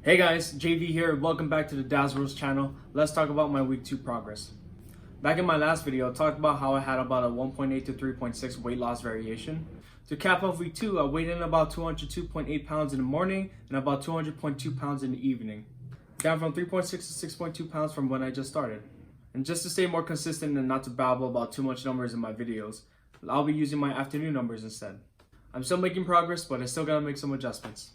Hey guys, JayVee here. Welcome back to the Dazzles channel. Let's talk about my week 2 progress. Back in my last video, I talked about how I had about a 1.8 to 3.6 weight loss variation. To cap off week 2, I weighed in about 202.8 pounds in the morning and about 200.2 pounds in the evening. Down from 3.6 to 6.2 pounds from when I just started. And just to stay more consistent and not to babble about too much numbers in my videos, I'll be using my afternoon numbers instead. I'm still making progress, but I still gotta make some adjustments.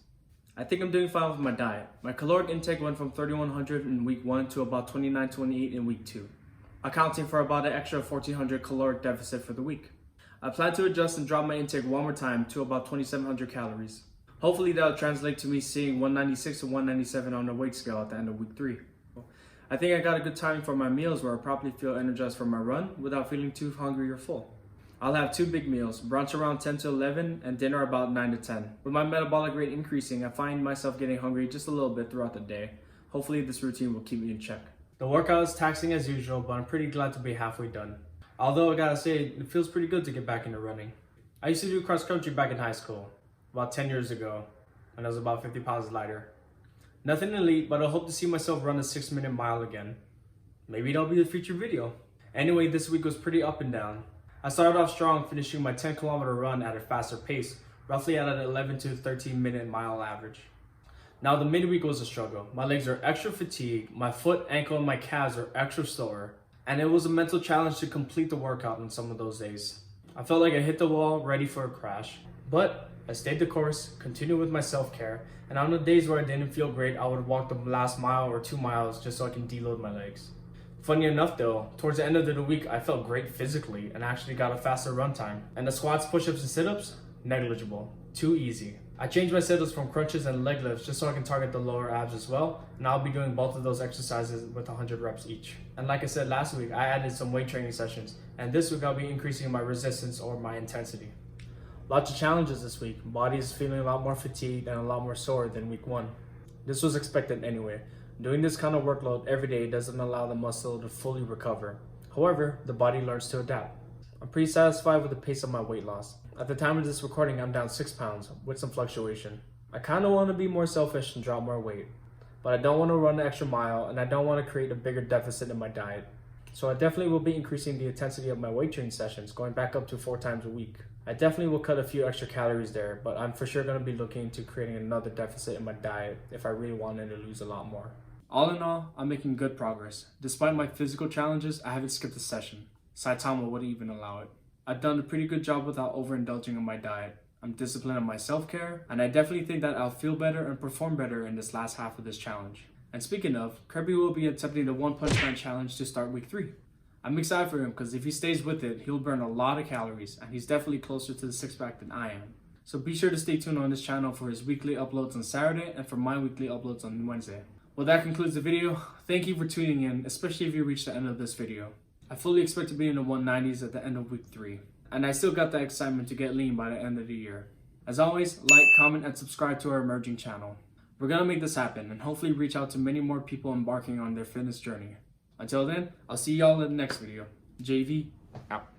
I think I'm doing fine with my diet. My caloric intake went from 3,100 in week 1 to about 2,928 in week 2, accounting for about an extra 1,400 caloric deficit for the week. I plan to adjust and drop my intake one more time to about 2,700 calories. Hopefully that'll translate to me seeing 196 to 197 on the weight scale at the end of week 3. I think I got a good timing for my meals where I properly feel energized for my run without feeling too hungry or full. I'll have 2 big meals, brunch around 10 to 11 and dinner about 9 to 10. With my metabolic rate increasing, I find myself getting hungry just a little bit throughout the day. Hopefully this routine will keep me in check. The workout is taxing as usual, but I'm pretty glad to be halfway done. Although I gotta say, it feels pretty good to get back into running. I used to do cross country back in high school, about 10 years ago, when I was about 50 pounds lighter. Nothing elite, but I hope to see myself run a 6-minute mile again. Maybe that'll be the future video. Anyway, this week was pretty up and down. I started off strong, finishing my 10-kilometer run at a faster pace, roughly at an 11 to 13 minute mile average. Now the midweek was a struggle. My legs are extra fatigued, my foot, ankle, and my calves are extra sore, and it was a mental challenge to complete the workout on some of those days. I felt like I hit the wall, ready for a crash. But I stayed the course, continued with my self-care, and on the days where I didn't feel great, I would walk the last mile or 2 miles just so I can deload my legs. Funny enough though, towards the end of the week, I felt great physically and actually got a faster run time. And the squats, push-ups, and sit-ups, negligible. Too easy. I changed my sit-ups from crunches and leg lifts just so I can target the lower abs as well. And I'll be doing both of those exercises with 100 reps each. And like I said last week, I added some weight training sessions. And this week I'll be increasing my resistance or my intensity. Lots of challenges this week. Body is feeling a lot more fatigued and a lot more sore than week 1. This was expected anyway. Doing this kind of workload every day doesn't allow the muscle to fully recover. However, the body learns to adapt. I'm pretty satisfied with the pace of my weight loss. At the time of this recording, I'm down 6 pounds with some fluctuation. I kind of want to be more selfish and drop more weight, but I don't want to run an extra mile and I don't want to create a bigger deficit in my diet. So I definitely will be increasing the intensity of my weight training sessions, going back up to 4 times a week. I definitely will cut a few extra calories there, but I'm for sure going to be looking into creating another deficit in my diet if I really wanted to lose a lot more. All in all, I'm making good progress. Despite my physical challenges, I haven't skipped a session. Saitama wouldn't even allow it. I've done a pretty good job without overindulging in my diet. I'm disciplined in my self-care, and I definitely think that I'll feel better and perform better in this last half of this challenge. And speaking of, Kirby will be attempting the 1 Punch Man challenge to start week 3. I'm excited for him because if he stays with it, he'll burn a lot of calories, and he's definitely closer to the 6-pack than I am. So be sure to stay tuned on this channel for his weekly uploads on Saturday and for my weekly uploads on Wednesday. Well, that concludes the video. Thank you for tuning in, especially if you reached the end of this video. I fully expect to be in the 190s at the end of week 3. And I still got that excitement to get lean by the end of the year. As always, like, comment, and subscribe to our emerging channel. We're gonna make this happen and hopefully reach out to many more people embarking on their fitness journey. Until then, I'll see y'all in the next video. JayVee, out.